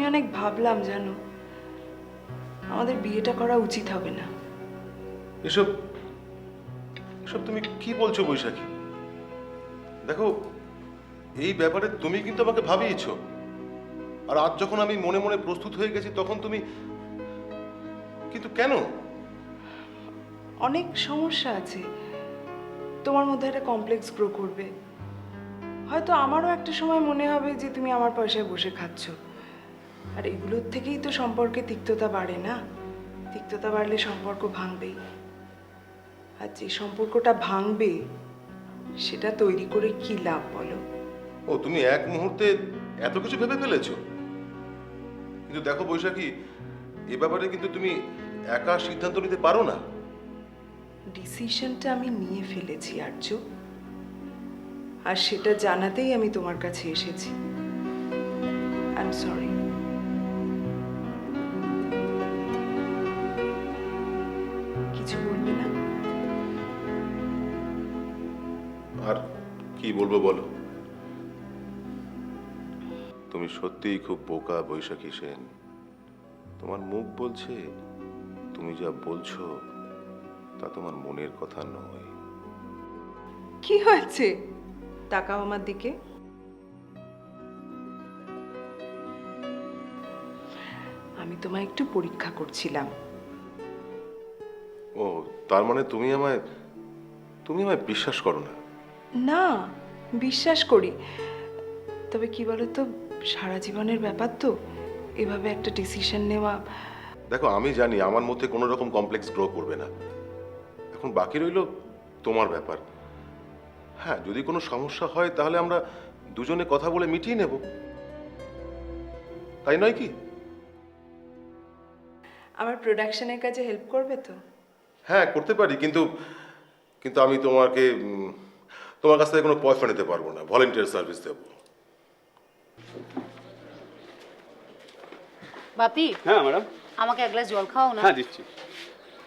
আমি অনেক ভাবলাম, জানো, আমাদের বিয়েটা করা উচিত হবে না। এসব এসব তুমি কি বলছো বৈশাখী? দেখো, এই ব্যাপারে তুমি কিন্তু আমাকে ভাবিয়েছো, আর আজ যখন আমি মনে মনে প্রস্তুত হয়ে গেছি তখন তুমি কিন্তু কেন? অনেক সমস্যা আছে, তোমার মধ্যে একটা কমপ্লেক্স গ্রো করবে। হয়তো আমারও একটা সময় মনে হবে যে তুমি আমার পয়সায় বসে খাচ্ছ, আর এগুলোর থেকেই তো সম্পর্কে তিক্ততা বাড়ে না? তিক্ততা বাড়লে সম্পর্ক ভাঙবেই, আর যে সম্পর্কটা ভাঙবে সেটা তৈরি করে কি লাভ বলো? ও, তুমি এক মুহূর্তে এত কিছু ভেবে ফেলেছো? কিন্তু দেখো বৈশাখী, এ ব্যাপারে কিন্তু তুমি একা সিদ্ধান্ত নিতে পারো না। ডিসিশনটা আমি নিয়ে ফেলেছি আর্য, আর সেটা জানাতেই আমি তোমার কাছে এসেছি। I am sorry. কিছু বলবে না? আর কি বলবো বলো? তুমি সত্যিই খুব বোকা বৈশাখী সেন। তোমার মুখ বলছে তুমি যা বলছো তা তোমার মনের কথা নয়। কি হয়েছে? তাকাও আমার দিকে। আমি তোমায় একটু পরীক্ষা করছিলাম। ও, তার মানে তুমি আমায় বিশ্বাস করো না? না, বিশ্বাস করি। তবে কি বলতো, সারা জীবনের ব্যাপার তো, এভাবে একটা ডিসিশন নেওয়া। দেখো, আমি জানি আমার মধ্যে কোনো রকম কমপ্লেক্স গ্রো করবে না। এখন বাকি রইলো তোমার ব্যাপার। হ্যাঁ, যদি কোনো সমস্যা হয় তাহলে আমরা দুজনে কথা বলে মিটিয়ে নেব, তাই নয় কি? আমার প্রোডাকশনের কাজে হেল্প করবে তো? হ্যাঁ, করতে পারি, কিন্তু কিন্তু আমি তোমার কাছ থেকে কোনো পয়সা নিতে পারবো না, ভলেন্টিয়ার সার্ভিস দেবো। বাপি, হ্যাঁ ম্যাডাম। আমাকে এক গ্লাস জল খাও না। হ্যাঁ দিচ্ছি।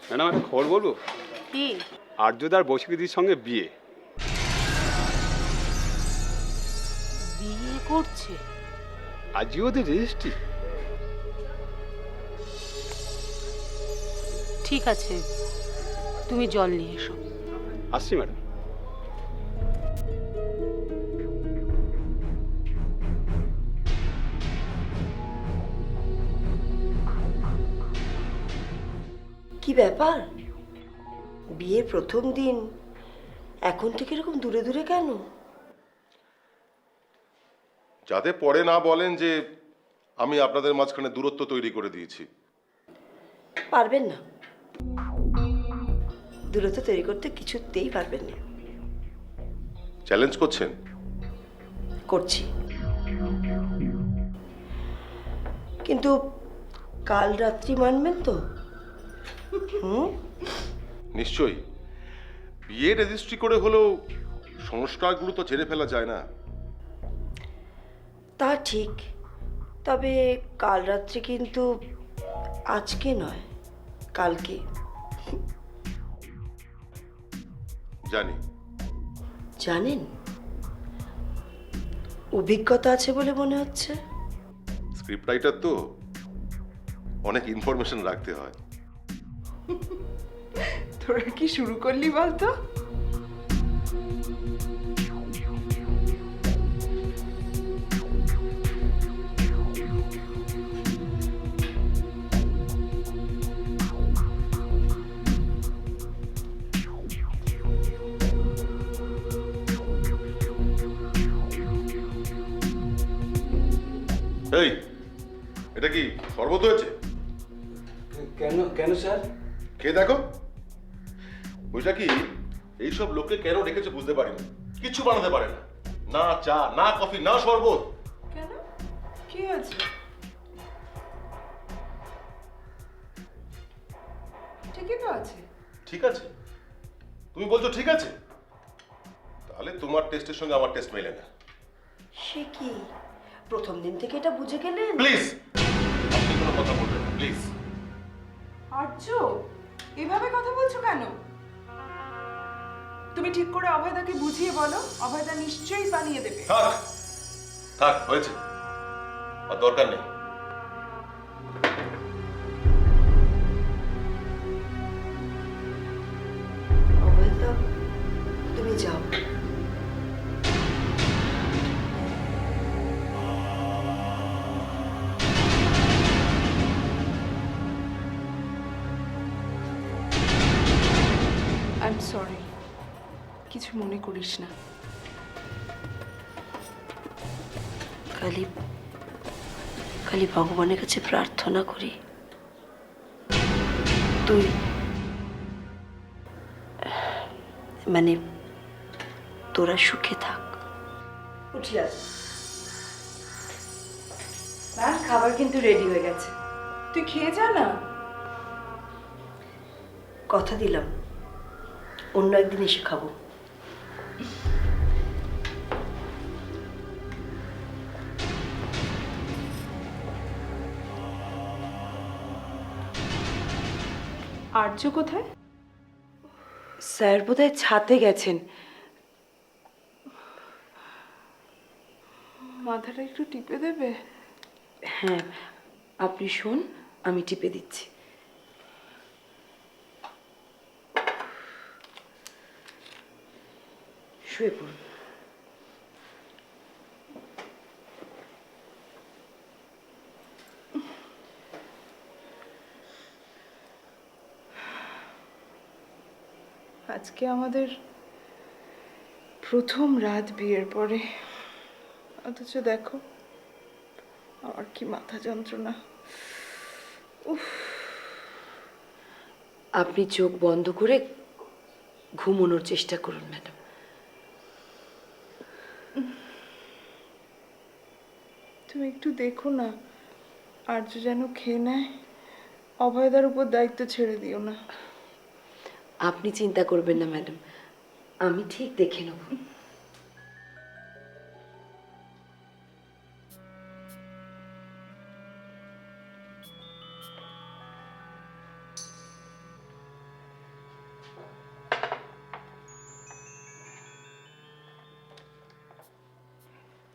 ম্যাডাম, একটা খবর বলবো? কি? আর্যদার বৈশাখীদির সঙ্গে বিয়ে। বিয়ে করছে? আজই ওদের রেজিস্ট্রি। ঠিক আছে, তুমি জল নিয়ে এসো। আসছি ম্যাডাম। কি ব্যাপার? বিয়ের প্রথম দিন এখন থেকে এরকম দূরে দূরে কেন? যাতে পরে না বলেন যে আমি আপনাদের মাঝখানে দূরত্ব তৈরি করে দিয়েছি। পারবেন না, দূরত্ব তৈরি করতে কিছুতেই পারবেন না। চ্যালেঞ্জ করছেন? করছি, কিন্তু কাল রাত্রি মানবেন তো? নিশ্চয়ই। বিয়ে রেজিস্ট্রি করে হলেও সংস্কারগুলো তো ছেড়ে ফেলা যায় না। তা ঠিক, তবে কাল রাত্রি কিন্তু আজকে নয়, কালকে। জানি। জানেন, অভিজ্ঞতা আছে বলে মনে হচ্ছে। স্ক্রিপ্ট রাইটার তো, অনেক ইনফরমেশন রাখতে হয়। তোরা কি শুরু করলি বলতো? এই, এটা কি শরবত হয়েছে? কেন কেন স্যার? খেয়ে দেখো। বৈশাখী এইসব লোককে কেন রেখেছে বুঝতে পারিনি। কিছু বানাতে পারে না, না চা, না কফি, না শরবত। কেন? কি আছে? ঠিকই তো আছে। ঠিক আছে? তুমি বলছো ঠিক আছে? তাহলে তোমার টেস্টের সঙ্গে আমার টেস্ট মেলে না। সে কি, প্রথম দিন থেকে এটা বুঝে গেলেন? প্লিজ, আপনি কোনো কথা বলবেন না, প্লিজ। আর্য, এভাবে কথা বলছো কেন? তুমি ঠিক করে অভয়দাকে বুঝিয়ে বলো, অভয়দা নিশ্চয়ই বানিয়ে দেবে। থাক থাক, হয়েছে, আর দরকার নেই। কিছু মনে করিস না। খালি খালি ভগবানের কাছে প্রার্থনা করি তুই মানে তোরা সুখে থাক। উঠি আস। ম্যাম, খাবার কিন্তু রেডি হয়ে গেছে, তুই খেয়ে যা না। কথা দিলাম অন্য একদিন এসে খাবো। আর্য কোথায়? স্যার বোধহয় ছাতে গেছেন। মাথাটা একটু টিপে দেবে? হ্যাঁ, আপনি শোন, আমি টিপে দিচ্ছি। শুয়ে পড়ুন। আজকে আমাদের প্রথম রাত বিয়ের পরে, অথচ দেখো আমার কি মাথা যন্ত্রণা। আপনি চোখ বন্ধ করে ঘুমানোর চেষ্টা করুন ম্যাডাম। তুমি একটু দেখো না, আর্য যেন খেয়ে নেয়। অভয়দার উপর দায়িত্ব ছেড়ে দিও না। আপনি চিন্তা করবেন না ম্যাডাম, আমি ঠিক দেখে নেব।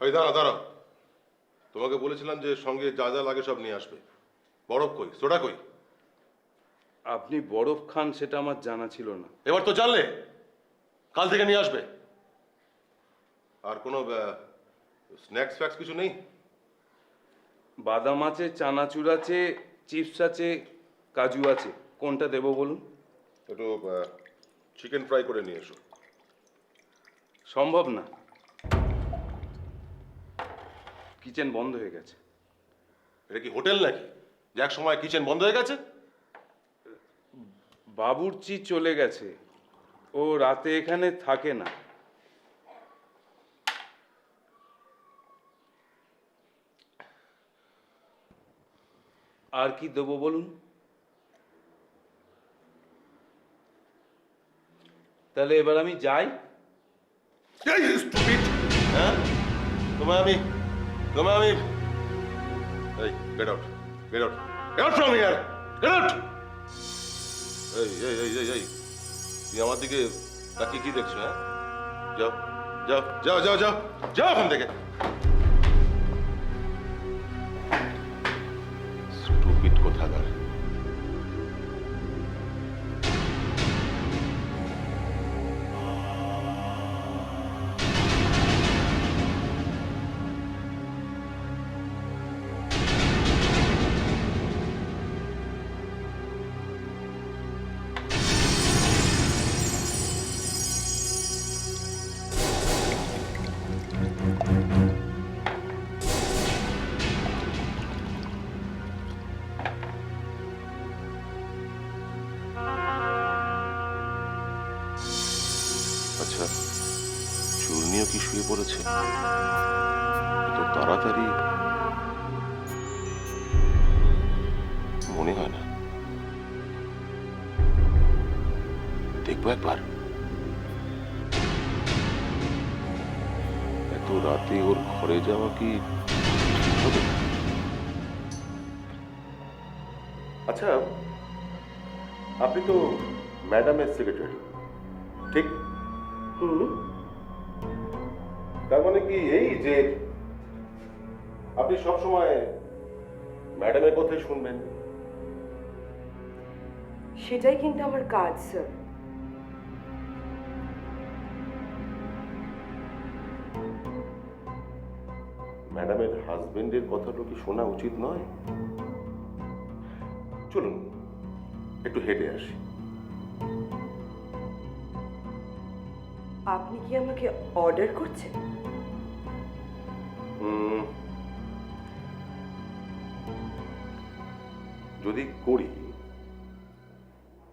ওই দাঁড়া দাঁড়া, তোমাকে বলেছিলাম যে সঙ্গে যা যা লাগে সব নিয়ে আসবে। বরফ কই, সোডা কই? আপনি বরফ খান সেটা আমার জানা ছিল না। এবার তো জানলে, কাল থেকে নিয়ে আসবে। আর কোনো স্ন্যাক্স ফ্যাক্স কিছু নেই? বাদাম আছে, চানাচুর আছে, চিপস আছে, কাজু আছে। কোনটা দেবো বলুন? একটু চিকেন ফ্রাই করে নিয়ে এসো। সম্ভব না, কিচেন বন্ধ হয়ে গেছে। এটা কি হোটেল নাকি যে এক সময় কিচেন বন্ধ হয়ে গেছে? বাবুর্চি চলে গেছে, ও রাতে এখানে থাকে না। আর কি দেবো বলুন? তাহলে এবার আমি যাই। এই stupid! হ্যাঁ, তোমায় আমি এই get out, get out, get out from here, get out! এই এই এই এই এই তুমি আমার দিকে তাকিয়ে কি দেখছো? হ্যাঁ, যাও যাও যাও যাও যাও যাও এখান থেকে। স্টুপিড কোথাকার। আচ্ছা, চূর্ণিও কি শুয়ে পড়েছে? এত তাড়াতাড়ি মনে হয় না। দেখবো একবার। এত রাতে ওর ঘরে যাওয়া কি ঠিক হবে? আচ্ছা, আপনি তো ম্যাডামের সেক্রেটারি, ঠিক? তার মানে কি এই যে আপনি সবসময় ম্যাডামের কথাই শুনবেন? সেটাই কিন্তু আমার কাজ স্যার। ম্যাডামের হাজবেন্ডের কথাটা কি শোনা উচিত নয়? চলুন একটু হেঁটে আসি। আপনি কি আমাকে অর্ডার করছেন? উম, যদি করি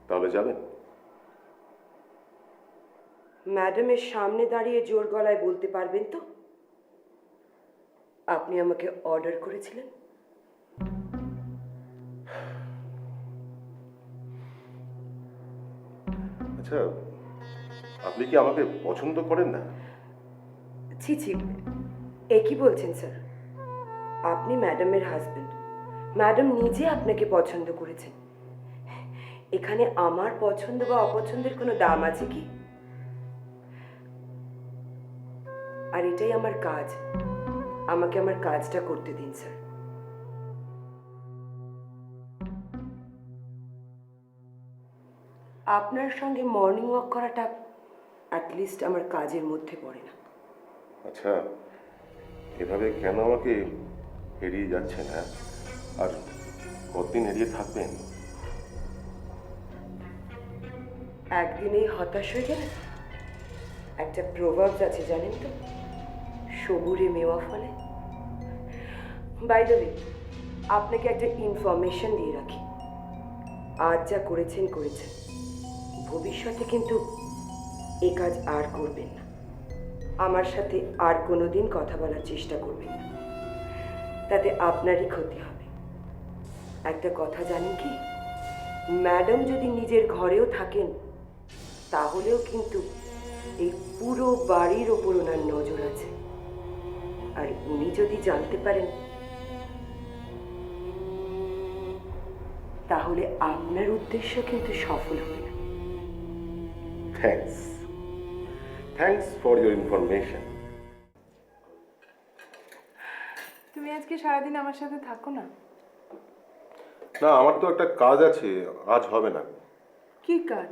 তাহলে যাবেন? ম্যাডামের সামনে দাঁড়িয়ে জোর গলায় বলতে পারবেন তো আপনি আমাকে অর্ডার করেছিলেন? আচ্ছা, আপনি কি আমাকে পছন্দ করেন না? ছি ছি, এ কি বলছেন স্যার? আপনি ম্যাডামের হাজবেন্ড, ম্যাডাম নিজে আপনাকে পছন্দ করেছেন। এখানে আমার পছন্দ বা অপছন্দের কোনো দাম আছে কি? আর এটাই আমার কাজ, আমাকে আমার কাজটা করতে দিন স্যার। আপনার সঙ্গে মর্নিং ওয়াক করাটা অ্যাটলিস্ট আমার কাজের মধ্যে পড়ে না। আচ্ছা, এভাবে কেন আমাকে এড়িয়ে যাচ্ছেন? হ্যাঁ, আর কতদিন এড়িয়ে থাকবেন? একদিনেই হতাশ হয়ে গেলেন? একটা প্রভাব আছে জানেন তো, সবুরে মেওয়া ফলে। বাই দ্য ওয়ে, আপনাকে একটা ইনফরমেশন দিয়ে রাখি। আজ যা করেছেন করেছেন, ভবিষ্যতে কিন্তু এ কাজ আর করবেন না। আমার সাথে আর কোনোদিন কথা বলার চেষ্টা করবেন না, তাতে আপনারই ক্ষতি হবে। একটা কথা জানেন কি, ম্যাডাম যদি নিজের ঘরেও থাকেন তাহলেও কিন্তু এই পুরো বাড়ির ওপর ওনার নজর আছে। আর উনি যদি জানতে পারেন তাহলে আপনার উদ্দেশ্য কিন্তু সফল হবে না। Thanks for your information. তুমি আজকে সারাদিন আমার সাথে থাকো না? না, আমার তো একটা কাজ আছে, আজ হবে না। কি কাজ?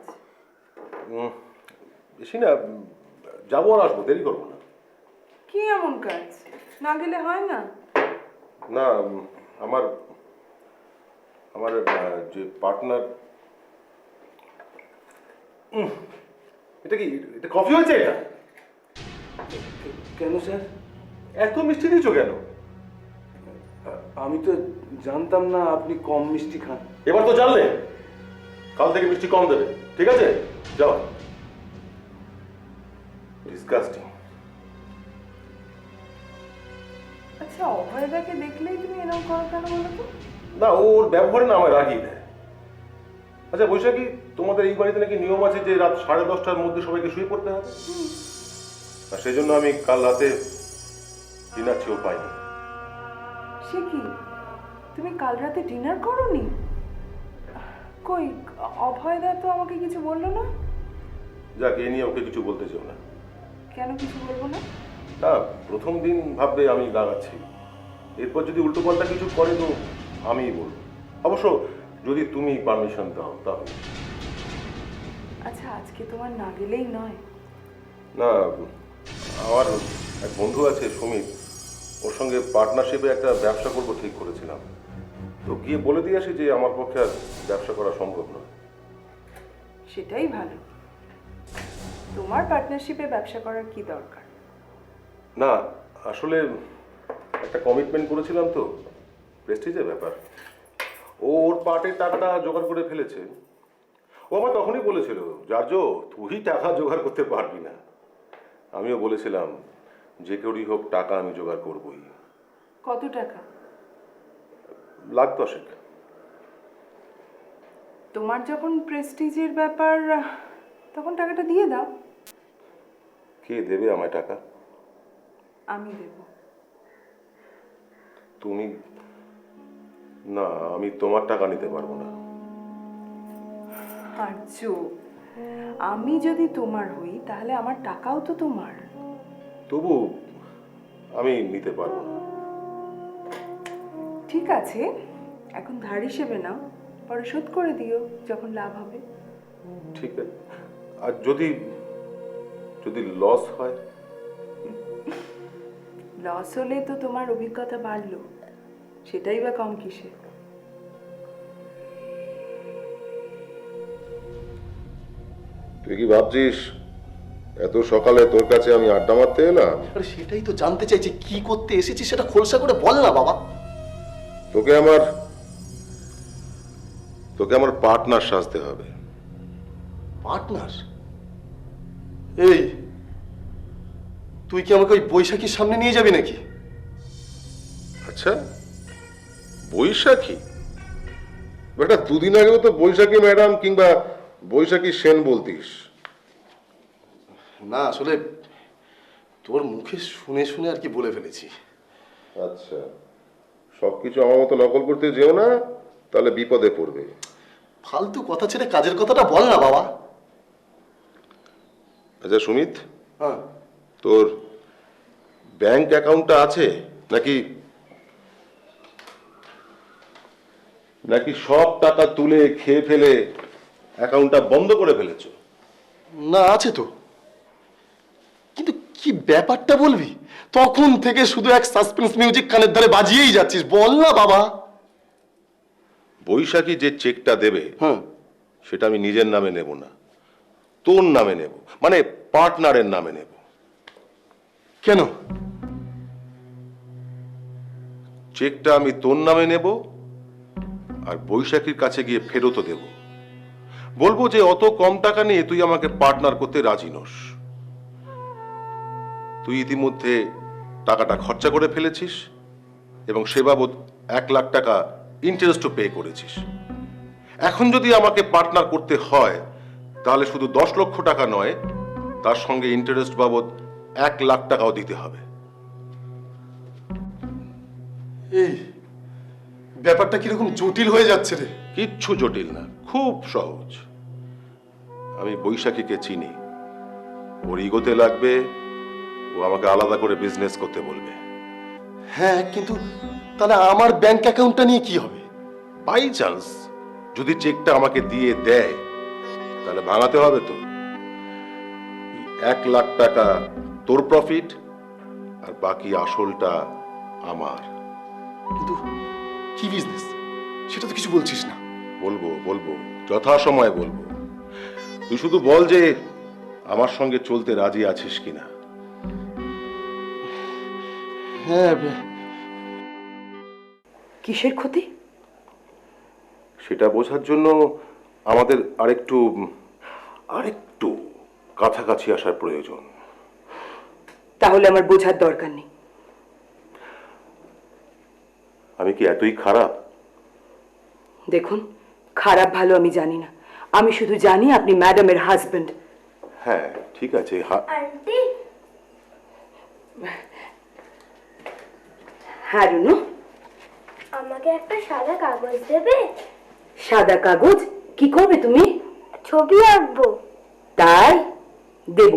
বেশি না, যাবো আর আসবো, দেরি করবো না। কি এমন কাজ না গেলে হয় না? না, আমার আমার যে পার্টনার। এটা কি, এটা কফি হয়েছে? এটা কেন স্যার? এত মিষ্টি দিয়েছো কেন? আমি তো জানতাম না আপনি কম মিষ্টি খান। এবার তো জানলে, কাল থেকে মিষ্টি কম দেবে, ঠিক আছে? যাও। ডিসগাস্টিং। আচ্ছা, অভয়দাকে দেখলেই তুমি এরকম করো কেন বলো তো? না, ওর ব্যবহারে না আমায় রাগিয়ে দেয়। আচ্ছা বৈশাখী, তোমাদের এই বাড়িতে নাকি নিয়ম আছে যে রাত 10:30টার মধ্যে সবাইকে শুয়ে পড়তে হবে, আর সেই জন্য আমি কাল রাতে ডিনার চেয়েও পাইনি। সে কি, তুমি কাল রাতে ডিনার করোনি? কই, অভয়দা তো আমাকে কিছু বললো না। যাক, এ নিয়ে ওকে কিছু বলতে চাও না। কেন কিছু বলবো না? না, প্রথম দিন ভাববে আমি লাগাচ্ছি, এরপর যদি উল্টোপাল্টা কিছু করে তো আমিই বলবো। অবশ্য যদি তুমি পারমিশন দাও তাহলে। আচ্ছা, আজকে তোমার না গেলেই নয়। না, আমার এক বন্ধু আছে সুমিত, ওর সঙ্গে পার্টনারশিপে একটা ব্যবসা করবো ঠিক করেছিলাম, তো গিয়ে বলে দিয়ে আসি যে আমার পক্ষে আর ব্যবসা করা সম্ভব নয়। সেটাই ভালো। তোমার পার্টনারশিপে ব্যবসা করার কি দরকার? না, আসলে একটা কমিটমেন্ট করেছিলাম তো, প্রেস্টিজের ব্যাপার। ও ওর পার্টের টাকাটা জোগাড় করে ফেলেছে। ও আমার তখনই বলেছিল, জার্জো তুই টাকা জোগাড় করতে পারবি না। আমিও বলেছিলাম যে কেউই হোক টাকা আমি জোগাড় করবই। কত টাকা? 1,10,000। তোমার যখন প্রেস্টিজের ব্যাপার, তখন টাকাটা দিয়ে দাও। কে দেবে আমায় টাকা? আমি দেব। তুমি? না, আমি তোমার টাকা নিতে পারবো না। আর্য, আমি যদি তোমার হই তাহলে আমার টাকাও তো তোমার। তবু আমি নিতে পারবো না। ঠিক আছে, এখন ধার হিসেবে নাও, পরে শোধ করে দিও যখন লাভ হবে। ঠিক আছে, আর যদি যদি লস হয়? লস হলে তো তোমার অভিজ্ঞতা বাড়লো, সেটাই বা কম কিসে। তুই কি ভাবছিস এত সকালে তোর কাছে আমি আড্ডা মারতে এলাম? আরে সেটাই তো জানতে চাইছি, কি করতে এসেছি সেটা খোলসা করে বল না বাবা। তোকে আমার পার্টনার সাজতে হবে। পার্টনার? এই তুই কি আমাকে ওই বৈশাখীর সামনে নিয়ে যাবি নাকি? আচ্ছা, বৈশাখী? বেটা, দুদিন আগেও তো বৈশাখী ম্যাডাম কিংবা বৈশাখী সেন বলতিস। না আসলে তোর মুখে শুনে শুনে আর কি বলে ফেলেছি। আচ্ছা, সবকিছু আমার মতো নকল করতে যেও না, তাহলে বিপদে পড়বে। ফালতু কথা ছেড়ে কাজের কথাটা বল না বাবা। আচ্ছা সুমিত, হ্যাঁ, তোর ব্যাংক অ্যাকাউন্টটা আছে নাকি সব টাকা তুলে খেয়ে ফেলে অ্যাকাউন্টটা বন্ধ করে ফেলেছো? না আছে তো, কিন্তু কি ব্যাপারটা বলবি? তখন থেকে শুধু এক সাসপেন্স মিউজিক কানের ধারে বাজিয়েই যাচ্ছিস, বল না বাবা। বৈশাখী যে চেকটা দেবে হ্যাঁ, সেটা আমি নিজের নামে নেব না, তোর নামে নেব, মানে পার্টনারের নামে নেব। কেন? চেকটা আমি তোর নামে নেব আর বৈশাখীর কাছে গিয়ে ফেরতও দেব। বলবো যে অত কম টাকা নিয়ে তুই আমাকে পার্টনার করতে রাজি নস। তুই ইতিমধ্যে টাকাটা খরচা করে ফেলেছিস এবং সে বাবদ 1 লাখ টাকা ইন্টারেস্টও পে করেছিস। এখন যদি আমাকে পার্টনার করতে হয় তাহলে শুধু 10 লক্ষ টাকা নয়, তার সঙ্গে ইন্টারেস্ট বাবদ 1 লাখ টাকাও দিতে হবে। এই ব্যাপারটা কিরকম জটিল হয়ে যাচ্ছে রে। কিচ্ছু জটিল না, খুব সহজ। আমি বৈশাখীকে চিনি, ওর ইগোতে লাগবে, ও আমাকে আলাদা করে বিজনেস করতে বলবে। হ্যাঁ, কিন্তু তাহলে আমার ব্যাংক অ্যাকাউন্টটা নিয়ে কি হবে? বাই চান্স যদি চেকটা আমাকে দিয়ে দেয় তাহলে ভাঙাতে হবে তো। 1 লাখ টাকা তোর প্রফিট আর বাকি আসলটা আমার। কিন্তু কি বিজনেস সেটা তো কিছু বলছিস না। বলবো যথাসময়ে বলবো। তুই শুধু বল যে আমার সঙ্গে চলতে রাজি আছিস কিনা। হ্যাঁ, কিসের ক্ষতি? সেটা বোঝার জন্য আমাদের আরেকটু কাছাকাছি আসার প্রয়োজন। তাহলে আমার বোঝার দরকার নেই। আমি কি এতই খারাপ? দেখুন, খারাপ ভালো আমি জানি না, আমি শুধু জানি আপনি ম্যাডামের হাজবেন্ড। হ্যাঁ ঠিক আছে। আন্টি, হ্যাঁ রুনু, আমাকে একটা সাদা কাগজ দেবে? সাদা কাগজ? কি করবে তুমি? ছবি আঁকবো। তাই দেব,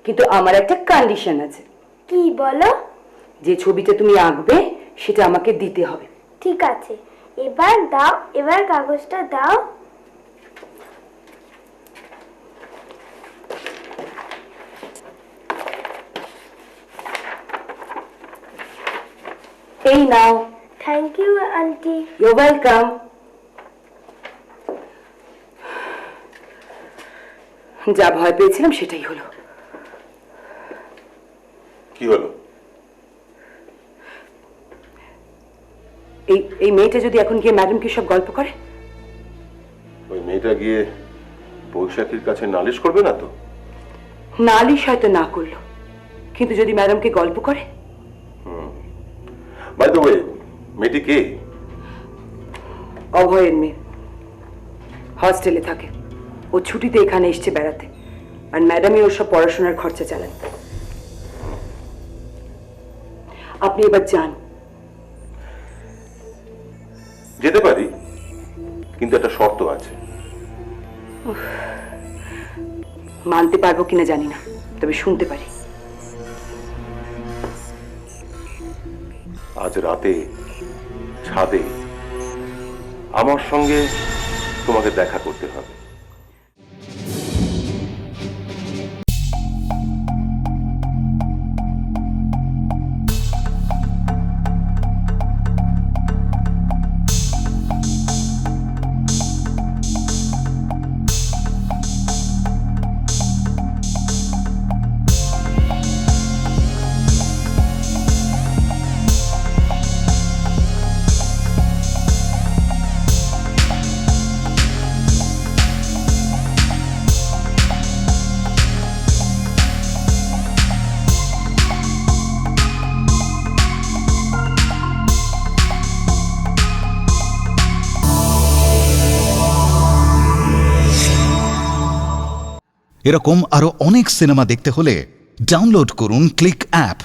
কিন্তু আমার একটা কন্ডিশন আছে। কি বলো? যে ছবিটা তুমি আঁকবে সেটা আমাকে দিতে হবে। ঠিক আছে, এবার দাও, এবার কাগজটা দাও। এই নাও। Thank you aunty. You welcome. যা ভয় পেয়েছিলাম সেটাই হলো। কি হলো? এই মেয়েটা যদি এখন গিয়ে ম্যাডামকে সব গল্প করে? ওই মেয়েটা গিয়ে বৈশাখীর কাছে নালিশ করবে না তো? নালিশ হয়তো না করলো, কিন্তু যদি ম্যাডামকে গল্প করে? বাই দ্য ওয়ে, মেয়েটি কে? অভয়ের মেয়ে, হস্টেলে থাকে। ও ছুটিতে এখানে এসছে বেড়াতে, আর ম্যাডামই ওর সব পড়াশোনার খরচা চালান। আপনি এবার যান। যেতে পারি, কিন্তু একটা শর্ত আছে। মানতে পারবো কিনা জানি না, তবে শুনতে পারি। আজ রাতে ছাদে আমার সঙ্গে তোমাকে দেখা করতে হবে। এরকম আরও অনেক সিনেমা দেখতে হলে ডাউনলোড করুন ক্লিক অ্যাপ।